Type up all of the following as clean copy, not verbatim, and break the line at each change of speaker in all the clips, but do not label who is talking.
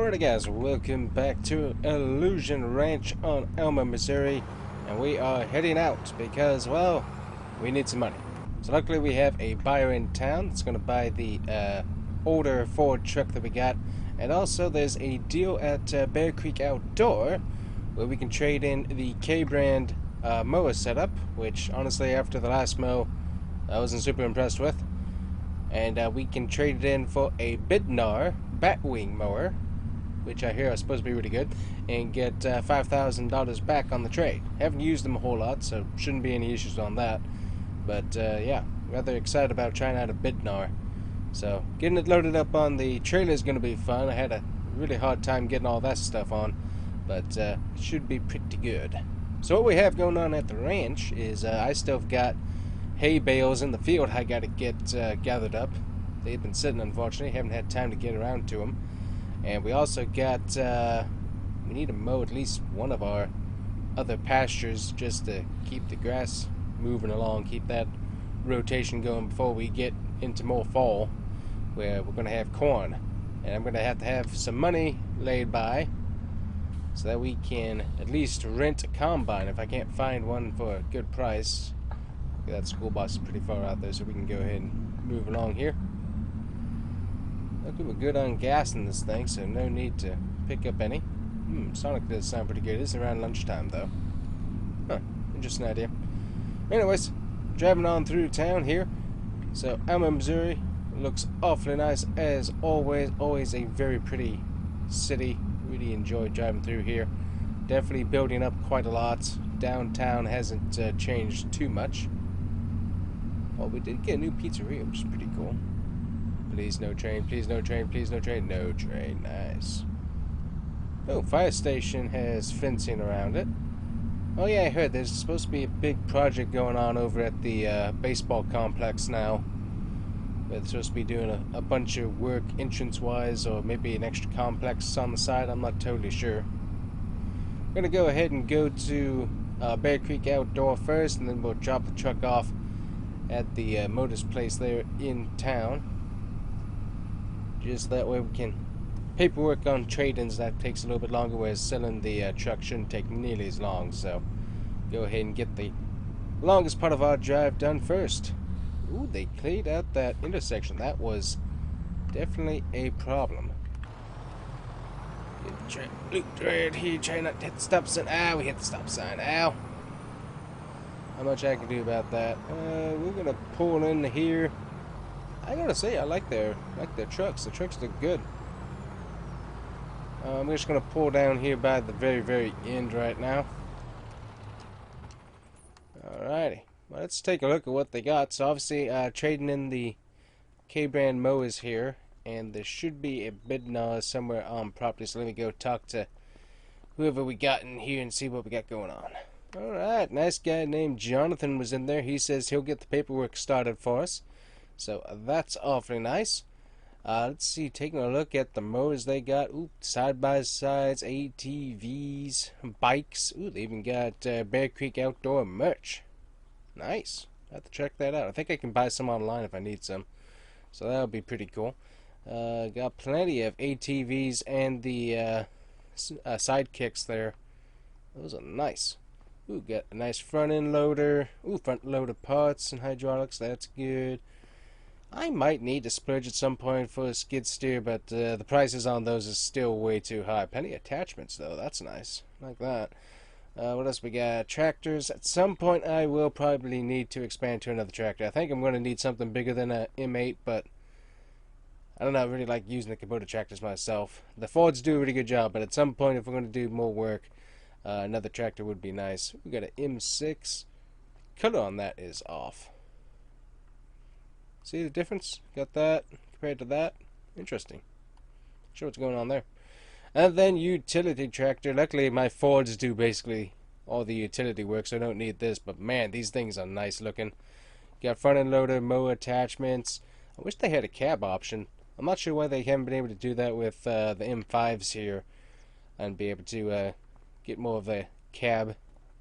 Alrighty guys, welcome back to Illusion Ranch on Alma, Missouri, and we are heading out because, well, we need some money. So luckily we have a buyer in town that's going to buy the older Ford truck that we got, and also there's a deal at Bear Creek Outdoor where we can trade in the K-brand mower setup, which honestly after the last mow I wasn't super impressed with, and we can trade it in for a Bidnar Batwing mower, which I hear are supposed to be really good, and get $5,000 back on the trade. Haven't used them a whole lot, so shouldn't be any issues on that. But yeah, rather excited about trying out a Bidnar. So getting it loaded up on the trailer is going to be fun. I had a really hard time getting all that stuff on, but it should be pretty good. So what we have going on at the ranch is I still have got hay bales in the field I got to get gathered up. They've been sitting, unfortunately. Haven't had time to get around to them. And we also got, we need to mow at least one of our other pastures just to keep the grass moving along, keep that rotation going before we get into more fall, where we're going to have corn. And I'm going to have some money laid by so that we can at least rent a combine if I can't find one for a good price. That school bus is pretty far out there, so we can go ahead and move along here. We're good on gas in this thing, so no need to pick up any. Sonic does sound pretty good. It's around lunchtime, though. Huh, interesting idea. Anyways, driving on through town here. So, Alma, Missouri. Looks awfully nice, as always. Always a very pretty city. Really enjoy driving through here. Definitely building up quite a lot. Downtown hasn't changed too much. Well, we did get a new pizzeria, which is pretty cool. Please no train, please no train, please no train, no train, nice. Oh, fire station has fencing around it. Oh yeah, I heard there's supposed to be a big project going on over at the baseball complex now. Where they're supposed to be doing a bunch of work entrance-wise, or maybe an extra complex on the side, I'm not totally sure. I'm gonna go ahead and go to Bear Creek Outdoor first, and then we'll drop the truck off at the Motors place there in town. Just that way we can paperwork on trade-ins. That takes a little bit longer, whereas selling the truck shouldn't take nearly as long. So go ahead and get the longest part of our drive done first. Ooh, they cleared out that intersection. That was definitely a problem. Look right here, trying not to hit the stop sign. Ah, we hit the stop sign. Ow. How much I can do about that? We're gonna pull in here. I gotta say, I like their trucks. The trucks look good. I'm just gonna pull down here by the very, very end right now. Alrighty, well, let's take a look at what they got. So obviously, trading in the K-brand mowers here, and there should be a Bidnar somewhere on property. So let me go talk to whoever we got in here and see what we got going on. Alright, nice guy named Jonathan was in there. He says he'll get the paperwork started for us. So that's awfully nice. Let's see, taking a look at the mowers they got. Ooh, side-by-sides, ATVs, bikes. Ooh, they even got Bear Creek Outdoor merch. Nice. I have to check that out. I think I can buy some online if I need some. So that'll be pretty cool. Got plenty of ATVs and the sidekicks there. Those are nice. Ooh, got a nice front-end loader. Ooh, front loader parts and hydraulics. That's good. I might need to splurge at some point for a skid steer, but the prices on those is still way too high. Plenty of attachments, though. That's nice. Like that. What else we got? Tractors. At some point, I will probably need to expand to another tractor. I think I'm going to need something bigger than a M8, but I don't know. I really like using the Kubota tractors myself. The Fords do a really good job, but at some point, if we're going to do more work, another tractor would be nice. We got an M6. Color on that is off. See the difference? Got that compared to that? Interesting. Not sure what's going on there. And then utility tractor. Luckily my Fords do basically all the utility work, so I don't need this. But man, these things are nice looking. Got front end loader, mower attachments. I wish they had a cab option. I'm not sure why they haven't been able to do that with the M5s here. And be able to get more of a cab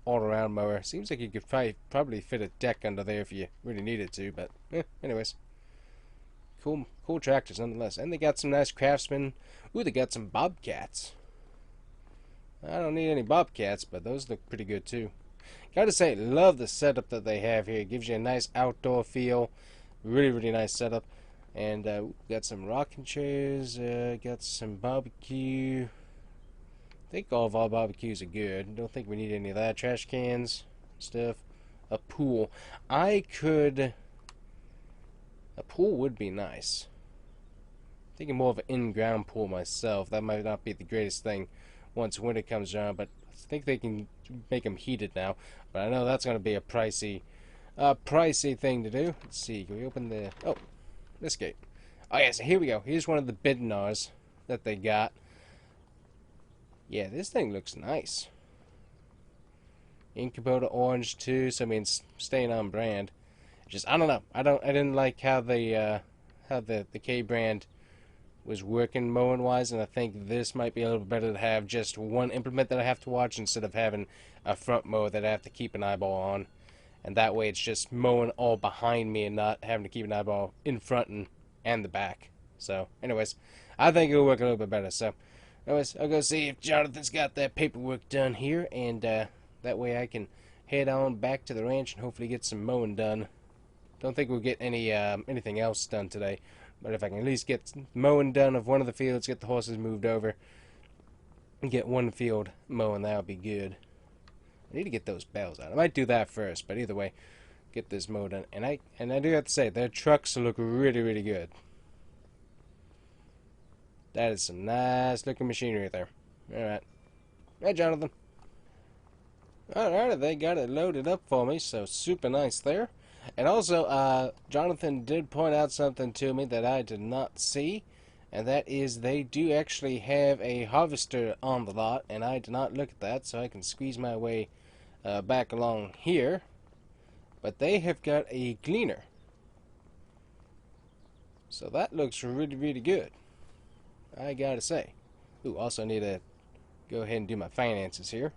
all-around mower. Seems like you could probably fit a deck under there if you really needed to, but anyways. cool tractors nonetheless. And they got some nice Craftsmen. Ooh, they got some Bobcats. I don't need any Bobcats, but those look pretty good too. Gotta say, love the setup that they have here. It gives you a nice outdoor feel. Really, really nice setup. And got some rocking chairs. Got some barbecue. I think all of our barbecues are good. Don't think we need any of that. Trash cans, stuff. A pool. A pool would be nice. Thinking more of an in-ground pool myself. That might not be the greatest thing once winter comes around, but I think they can make them heated now. But I know that's going to be a pricey thing to do. Let's see. Can we open the... Oh, this gate. Oh, yeah, so here we go. Here's one of the Bidnars that they got. Yeah, this thing looks nice. Incubator orange too, so I mean, staying on brand. Just I don't know. I didn't like how the K brand was working mowing wise, and I think this might be a little better to have just one implement that I have to watch instead of having a front mower that I have to keep an eyeball on. And that way it's just mowing all behind me and not having to keep an eyeball in front and the back. So, anyways, I think it'll work a little bit better. So, anyways, I'll go see if Jonathan's got that paperwork done here, and that way I can head on back to the ranch and hopefully get some mowing done. Don't think we'll get anything else done today, but if I can at least get mowing done of one of the fields, get the horses moved over, and get one field mowing, that would be good. I need to get those bells out. I might do that first, but either way, get this mowed done. And I do have to say, their trucks look really, really good. That is some nice looking machinery there. Alright. Hey, Jonathan. Alright, they got it loaded up for me, so super nice there. And also, Jonathan did point out something to me that I did not see, and that is they do actually have a harvester on the lot, and I did not look at that, so I can squeeze my way back along here. But they have got a gleaner. So that looks really, really good, I gotta say. Ooh, also need to go ahead and do my finances here.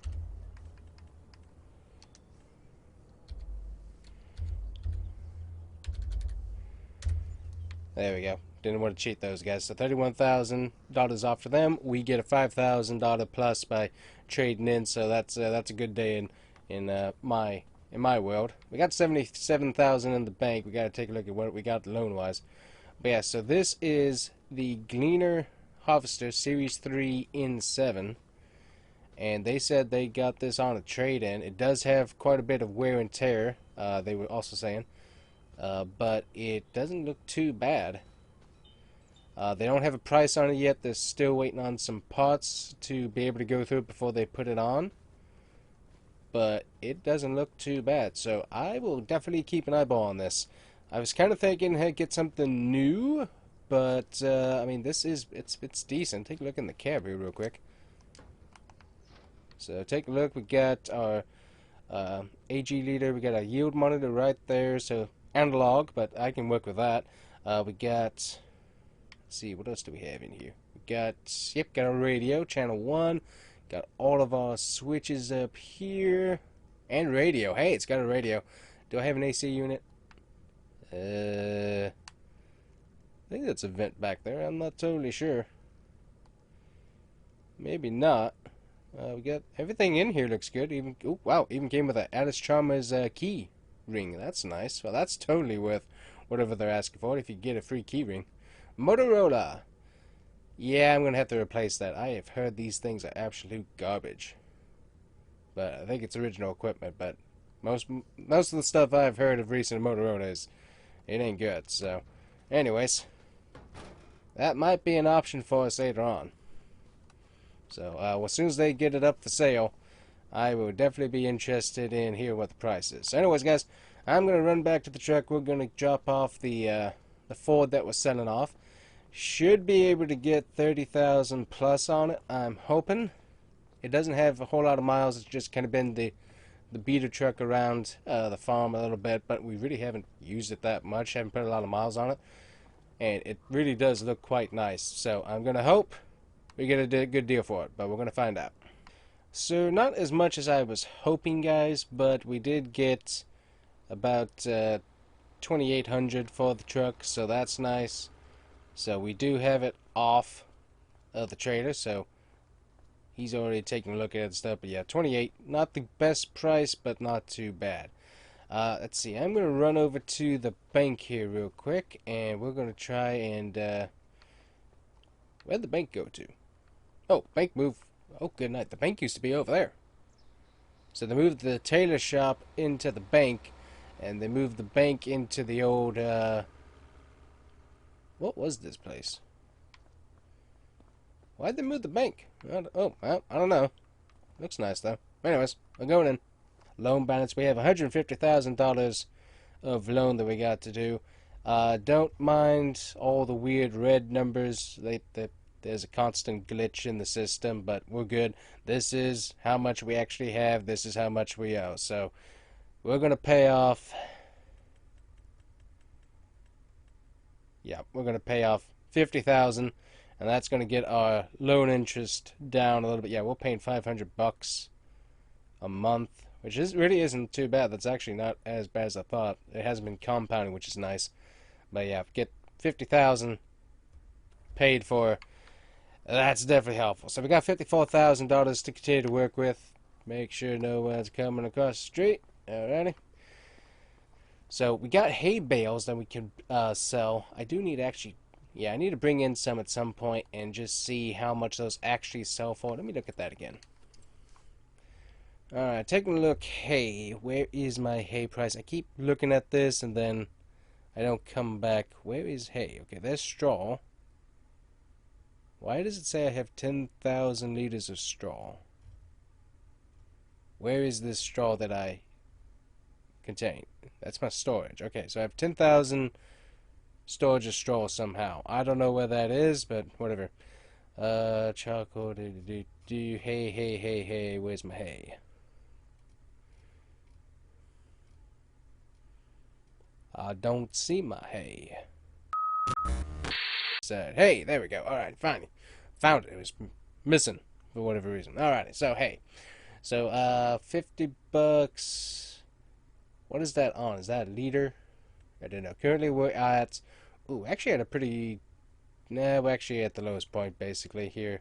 There we go. Didn't want to cheat those guys. So $31,000 off for them. We get a $5,000 plus by trading in. So that's a good day in my world. We got $77,000 in the bank. We got to take a look at what we got loan wise. But yeah, so this is the Gleaner Harvester Series 3 in 7, and they said they got this on a trade-in. It does have quite a bit of wear and tear. They were also saying. But it doesn't look too bad. They don't have a price on it yet. They're still waiting on some parts to be able to go through it before they put it on. But it doesn't look too bad. So I will definitely keep an eyeball on this. I was kind of thinking, hey, get something new. But, I mean, it's decent. Take a look in the cab here real quick. So take a look. We got our AG leader. We got our yield monitor right there. So analog, but I can work with that. We got, let's see, what else do we have in here? We got, yep, got our radio, channel 1. Got all of our switches up here. And radio. Hey, it's got a radio. Do I have an AC unit? I think that's a vent back there. I'm not totally sure. Maybe not. We got everything in here looks good. Even, oh wow, even came with a Alice Chalmers key ring. That's nice. Well, that's totally worth whatever they're asking for if you get a free key ring. Motorola. Yeah, I'm gonna have to replace that. I have heard these things are absolute garbage. But I think it's original equipment. But most of the stuff I've heard of recent Motorola is it ain't good. So, anyways, that might be an option for us later on. So, as soon as they get it up for sale, I will definitely be interested in hearing what the price is. So anyways, guys, I'm going to run back to the truck. We're going to drop off the Ford that was selling off. Should be able to get 30,000 plus on it, I'm hoping. It doesn't have a whole lot of miles. It's just kind of been the beater truck around the farm a little bit, but we really haven't used it that much. Haven't put a lot of miles on it. And it really does look quite nice. So I'm going to hope we get a good deal for it, but we're going to find out. So not as much as I was hoping, guys, but we did get about $2,800 for the truck, so that's nice. So we do have it off of the trader, so he's already taking a look at the stuff. But yeah, 28, not the best price, but not too bad. Let's see, I'm going to run over to the bank here real quick, and we're going to try and, where'd the bank go to? Oh, bank move. Oh, good night. The bank used to be over there. So they moved the tailor shop into the bank, and they moved the bank into the old, what was this place? Why'd they move the bank? Well, I don't know. Looks nice, though. Anyways, I'm going in. Loan balance, we have $150,000 of loan that we got to do. Don't mind all the weird red numbers. There's a constant glitch in the system, but we're good. This is how much we actually have. This is how much we owe. So we're going to pay off. Yeah, we're going to pay off $50,000, and that's going to get our loan interest down a little bit. Yeah, we're paying $500 a month, which really isn't too bad. That's actually not as bad as I thought. It hasn't been compounding, which is nice. But yeah, get $50,000 paid for. That's definitely helpful. So we got $54,000 to continue to work with. Make sure no one's coming across the street. Alrighty. So we got hay bales that we can sell. I do need I need to bring in some at some point and just see how much those actually sell for. Let me look at that again. Alright, taking a look. Hay. Where is my hay price? I keep looking at this and then I don't come back. Where is hay? Okay, there's straw. Why does it say I have 10,000 liters of straw? Where is this straw that I contain? That's my storage. Okay, so I have 10,000 storage of straw somehow. I don't know where that is, but whatever. Charcoal, hay. Where's my hay? I don't see my hay. Said, hey, there we go. Alright, finally. Found it. It was missing for whatever reason. Alrighty, so hey. So, $50. What is that on? Is that a liter? I don't know. Currently we're at, actually at a pretty, we're actually at the lowest point basically here.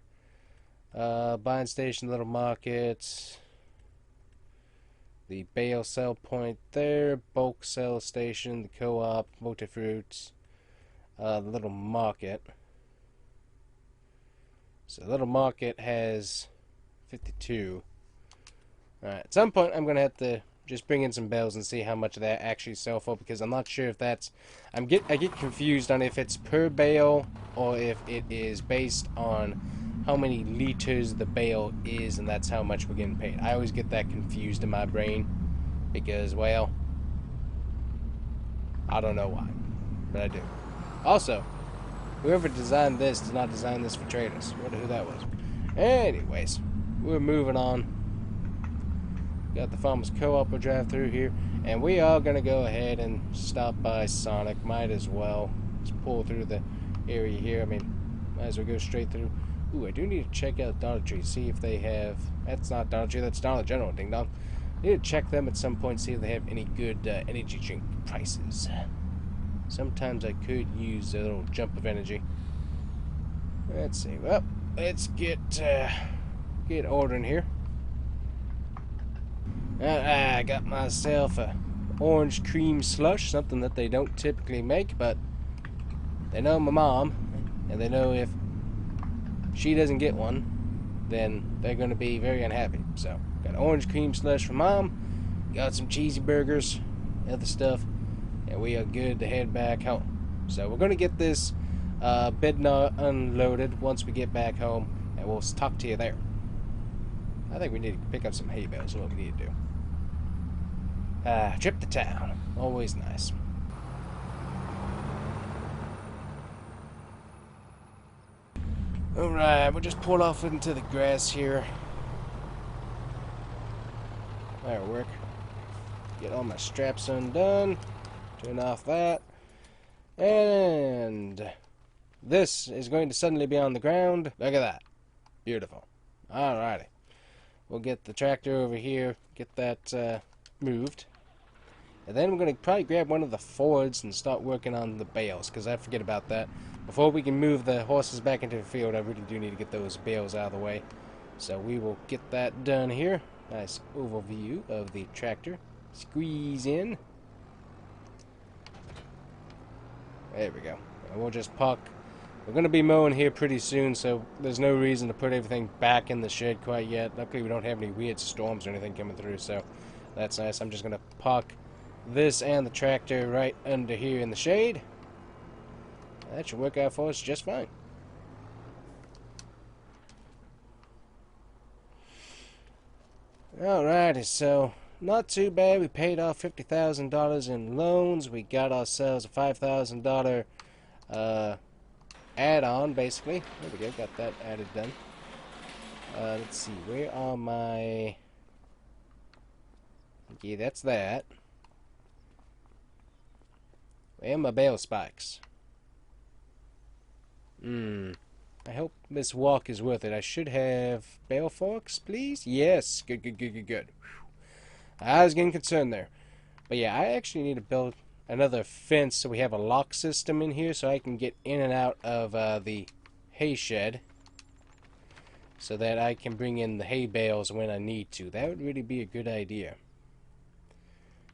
Buying station, little market. The bale sell point there. Bulk sell station, the co-op, multi-fruits. The little market. So the little market has 52. Alright, at some point I'm going to have to just bring in some bales and see how much that actually sell for, because I'm not sure if that's... I get confused on if it's per bale or if it is based on how many liters the bale is, and that's how much we're getting paid. I always get that confused in my brain because, well, I don't know why, but I do. Also, whoever designed this did not design this for traders. I wonder who that was. Anyways, we're moving on. Got the Farmers Co-op we'll drive through here, and we are going to go ahead and stop by Sonic. Might as well. Let's pull through the area here. I mean, might as well go straight through. Ooh, I do need to check out Dollar Tree, see if they have... That's not Dollar Tree, that's Dollar General, ding dong. I need to check them at some point, see if they have any good energy drink prices. Sometimes I could use a little jump of energy. Let's see. Well, let's get ordering here. I got myself a orange cream slush, something that they don't typically make, but they know my mom, and they know if she doesn't get one, then they're going to be very unhappy. So, got orange cream slush for mom, got some cheesy burgers, other stuff, and we are good to head back home. So we're going to get this bed unloaded once we get back home, and we'll talk to you there. I think we need to pick up some hay bales, is what we need to do. Trip to town, always nice. Alright, we'll just pull off into the grass here. That'll work. Get all my straps undone. Turn off that. And this is going to suddenly be on the ground. Look at that. Beautiful. Alrighty. We'll get the tractor over here, get that moved. And then we're going to probably grab one of the Fords and start working on the bales, because I forget about that. Before we can move the horses back into the field, I really do need to get those bales out of the way. So we will get that done here. Nice overview of the tractor. Squeeze in. There we go. And we'll just park. We're going to be mowing here pretty soon, so there's no reason to put everything back in the shed quite yet. Luckily, we don't have any weird storms or anything coming through, so that's nice. I'm just going to park this and the tractor right under here in the shade. That should work out for us just fine. Alrighty, so not too bad. We paid off $50,000 in loans. We got ourselves a $5,000 add-on, basically. There we go, got that added done. Let's see, where are my... Okay, that's that. Where are my bale spikes? I hope this walk is worth it. I should have bale forks, please? Yes, good. Whew. I was getting concerned there. But yeah, I actually need to build another fence so we have a lock system in here so I can get in and out of the hay shed so that I can bring in the hay bales when I need to. That would really be a good idea.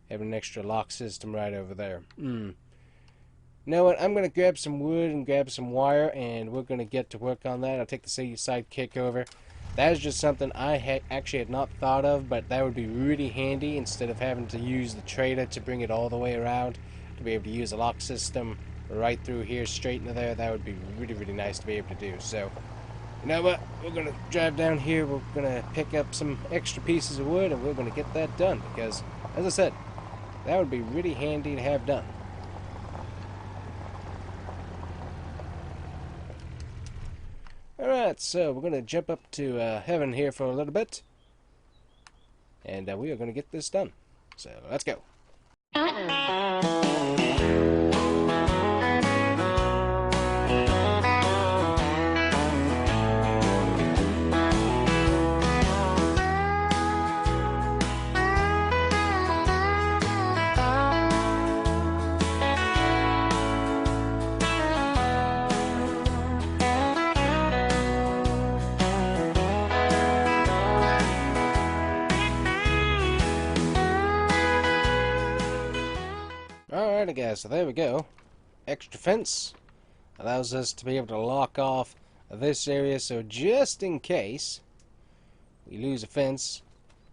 Have an extra lock system right over there. You know what? I'm going to grab some wood and grab some wire, and we're going to get to work on that. I'll take the sidekick over. That is just something I actually had not thought of, but that would be really handy instead of having to use the trailer to bring it all the way around. To be able to use a lock system right through here, straight into there, that would be really nice to be able to do. So, you know what? We're going to drive down here. We're going to pick up some extra pieces of wood, and we're going to get that done. Because, as I said, that would be really handy to have done. Alright, so we're going to jump up to heaven here for a little bit. And we are going to get this done. So, let's go. Alrighty guys, so there we go. Extra fence allows us to be able to lock off this area, so just in case we lose a fence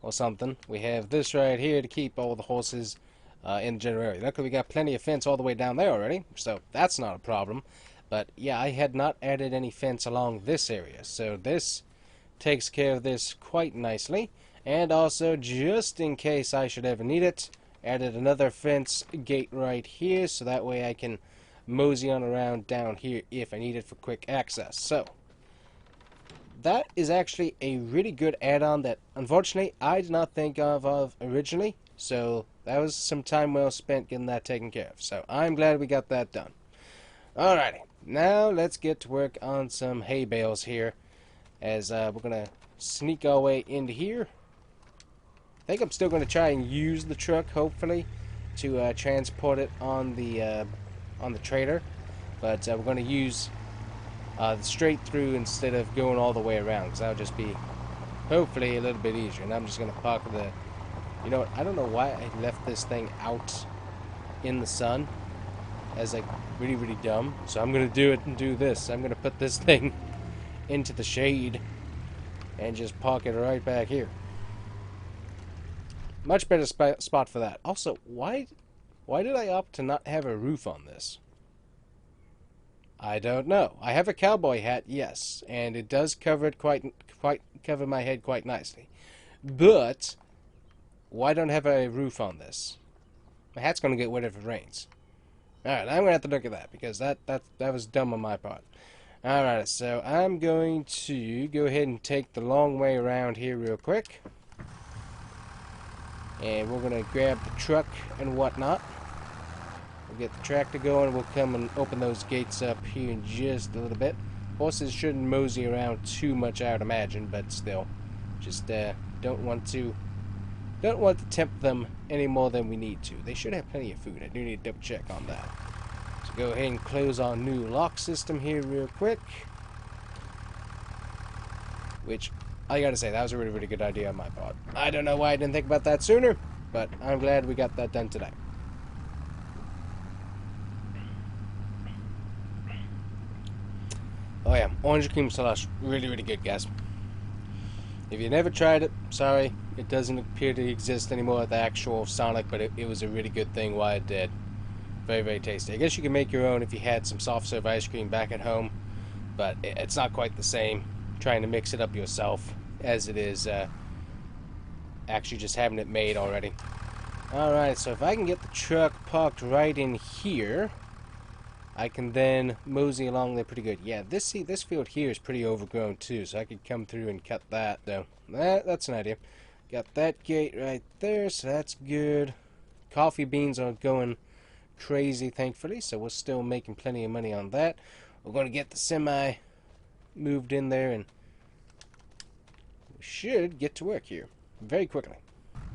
or something, we have this right here to keep all the horses in the general area. Luckily we got plenty of fence all the way down there already, so that's not a problem. But yeah, I had not added any fence along this area, so this takes care of this quite nicely. And also, just in case I should ever need it, added another fence gate right here, so that way I can mosey on around down here if I need it for quick access. So, that is actually a really good add-on that, unfortunately, I did not think of originally. So, that was some time well spent getting that taken care of. So, I'm glad we got that done. Alrighty, now let's get to work on some hay bales here, as we're going to sneak our way into here. I think I'm still going to try and use the truck, hopefully, to transport it on the trailer. But we're going to use the straight through instead of going all the way around, because that'll just be, hopefully, a little bit easier. And I'm just going to park the... You know what? I don't know why I left this thing out in the sun. As like really dumb. So I'm going to do it and do this. I'm going to put this thing into the shade and just park it right back here. Much better spot for that. Also, why did I opt to not have a roof on this? I don't know. I have a cowboy hat, yes, and it does cover it quite cover my head quite nicely. But why don't I have a roof on this? My hat's going to get wet if it rains. Alright, I'm going to have to look at that, because that was dumb on my part. Alright, so I'm going to go ahead and take the long way around here real quick. And we're going to grab the truck and whatnot. We'll get the tractor going. We'll come and open those gates up here in just a little bit. Horses shouldn't mosey around too much, I would imagine, but still. Just don't want to don't want to tempt them any more than we need to. They should have plenty of food. I do need to double check on that. So go ahead and close our new lock system here real quick. Which, I gotta say, that was a really, really good idea on my part. I don't know why I didn't think about that sooner, but I'm glad we got that done today. Oh yeah, orange cream slush, really, really good, guys. If you never tried it, sorry, it doesn't appear to exist anymore at the actual Sonic, but it was a really good thing while it did. Very, very tasty. I guess you can make your own if you had some soft serve ice cream back at home, but it's not quite the same trying to mix it up yourself as it is actually just having it made already. Alright, so if I can get the truck parked right in here, I can then mosey along there pretty good. Yeah, this field here is pretty overgrown too, so I could come through and cut that though. That's an idea. Got that gate right there, so that's good. Coffee beans are going crazy, thankfully, so we're still making plenty of money on that. We're going to get the semi moved in there, and we should get to work here very quickly.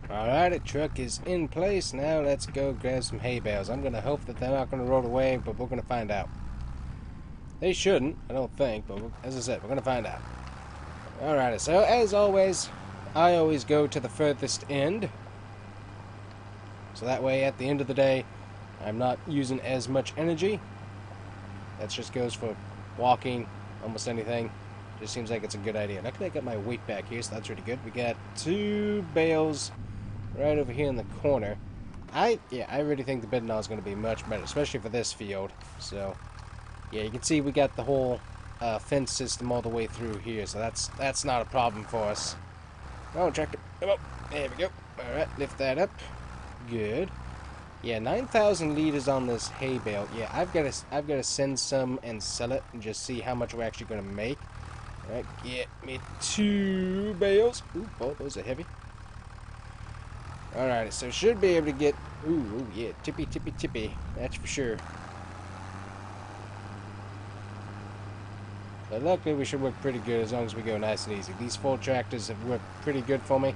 Alright, the truck is in place. Now let's go grab some hay bales. I'm going to hope that they're not going to roll away, but we're going to find out. They shouldn't, I don't think, but as I said, we're going to find out. Alright, so as always, I always go to the furthest end. So that way, at the end of the day, I'm not using as much energy. That just goes for walking, almost anything. Just seems like it's a good idea. Luckily, I got my weight back here, so that's really good. We got 2 bales right over here in the corner. I really think the Bidnall is going to be much better, especially for this field. So, yeah, you can see we got the whole fence system all the way through here, so that's not a problem for us. Oh, tractor, come on. There we go. All right, lift that up. Good. Yeah, 9,000 liters on this hay bale. Yeah, I've got to send some and sell it and just see how much we're actually going to make. All right, get me 2 bales. Ooh, both those are heavy. Alright, so should be able to get... Ooh, yeah, tippy, tippy, tippy. That's for sure. But luckily we should work pretty good as long as we go nice and easy. These 4 tractors have worked pretty good for me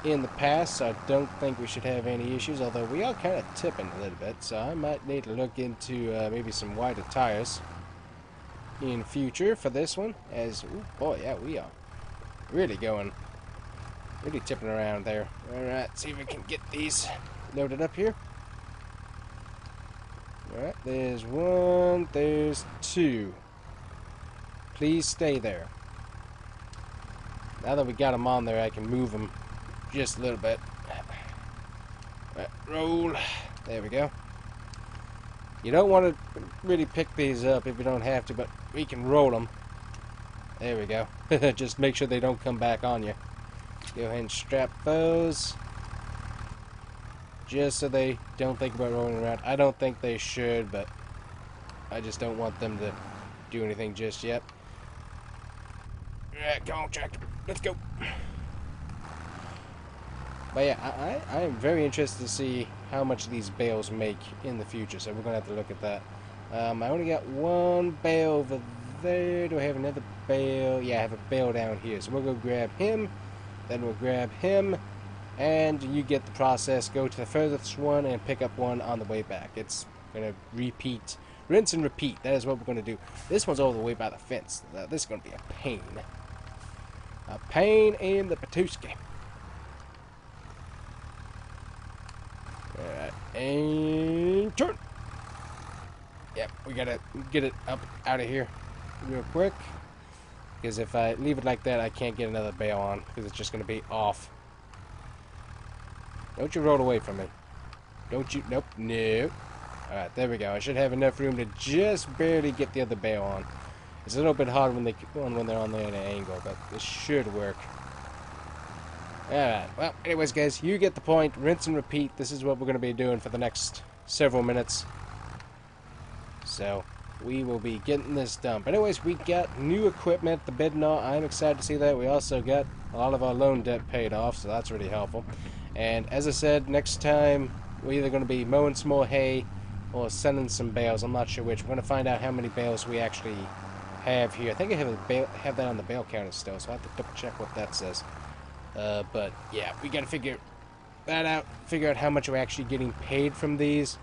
in the past, so I don't think we should have any issues, although we are kind of tipping a little bit, so I might need to look into maybe some wider tires in future for this one, as... Ooh, boy, yeah, we are really going... Really tipping around there. Alright, see if we can get these loaded up here. Alright, there's 1, there's 2. Please stay there. Now that we got them on there, I can move them just a little bit. Alright, roll. There we go. You don't want to really pick these up if you don't have to, but we can roll them. There we go. Just make sure they don't come back on you. Go ahead and strap those, just so they don't think about rolling around. I don't think they should, but I just don't want them to do anything just yet. Alright, come on, tractor. Let's go. But yeah, I am very interested to see how much these bales make in the future, so we're going to have to look at that. I only got 1 bale over there. Do I have another bale? Yeah, I have a bale down here, so we'll go grab him. Then we'll grab him, and you get the process. Go to the furthest one and pick up one on the way back. It's going to repeat, rinse and repeat. That is what we're going to do. This one's all the way by the fence. This is going to be a pain. A pain in the Patuski. Alright, and turn. Yep, we got to get it up out of here real quick. Because if I leave it like that, I can't get another bale on, because it's just going to be off. Don't you roll away from me. Don't you? Nope. No. Alright, there we go. I should have enough room to just barely get the other bale on. It's a little bit hard when they're on there at an angle, but this should work. Alright, well, anyways, guys, you get the point. Rinse and repeat. This is what we're going to be doing for the next several minutes. So... we will be getting this done. But anyways, we got new equipment, the Bidnall. I'm excited to see that. We also got a lot of our loan debt paid off, so that's really helpful. And as I said, next time we're either going to be mowing some more hay or sending some bales. I'm not sure which. We're going to find out how many bales we actually have here. I think I have that on the bale counter still, so I have to double check what that says. But yeah, we gotta figure that out. Figure out how much we're actually getting paid from these,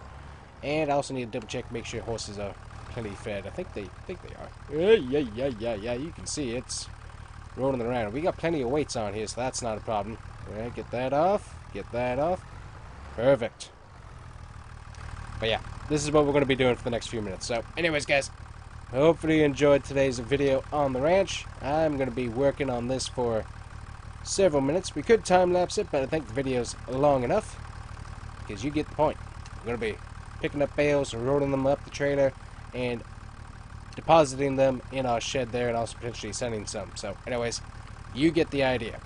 and I also need to double check, make sure horses are plenty fed. I think they are. Yeah. You can see it's rolling around. We got plenty of weights on here, so that's not a problem. All right, get that off. Get that off. Perfect. But yeah, this is what we're going to be doing for the next few minutes. So, anyways, guys, hopefully you enjoyed today's video on the ranch. I'm going to be working on this for several minutes. We could time-lapse it, but I think the video's long enough, because you get the point. We're going to be picking up bales, rolling them up the trailer, and depositing them in our shed there, and also potentially sending some. So, anyways, you get the idea.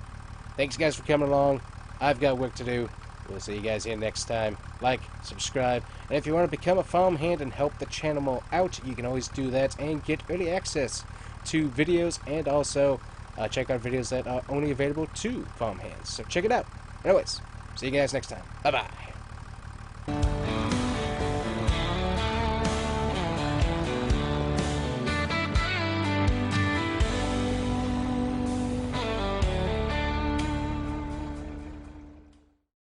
Thanks, guys, for coming along. I've got work to do. We'll see you guys here next time. Like, subscribe, and if you want to become a farmhand and help the channel out, you can always do that and get early access to videos, and also check out videos that are only available to farmhands. So check it out. Anyways, see you guys next time. Bye-bye.